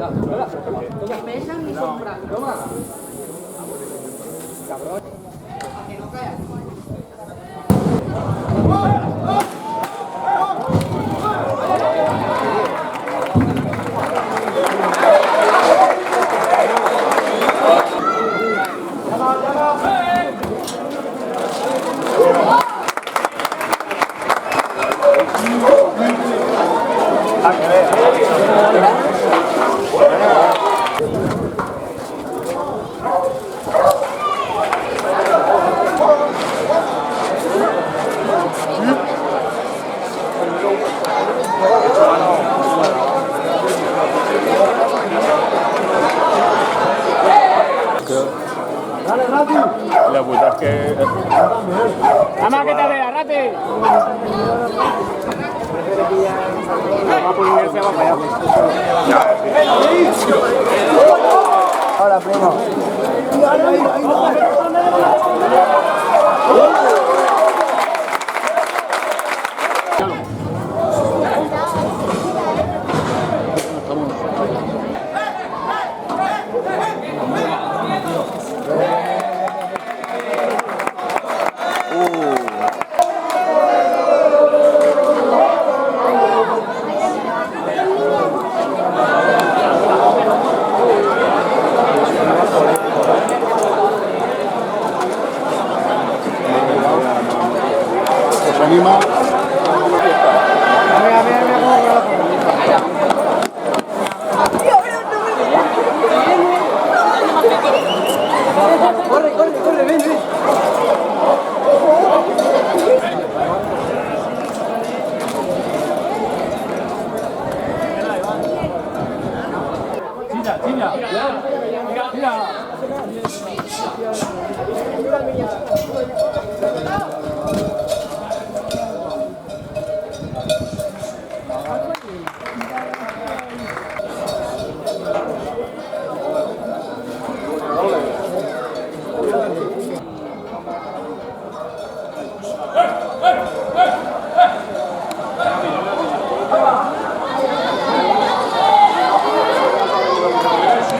Ni pesan ni son blancos. Cabrón. La puta es que... ¡Vamos, que te vea, Rati! Va por unirse, va para allá. Hola, primo. ¿Se anima? Corre, corre, corre, ven, ven.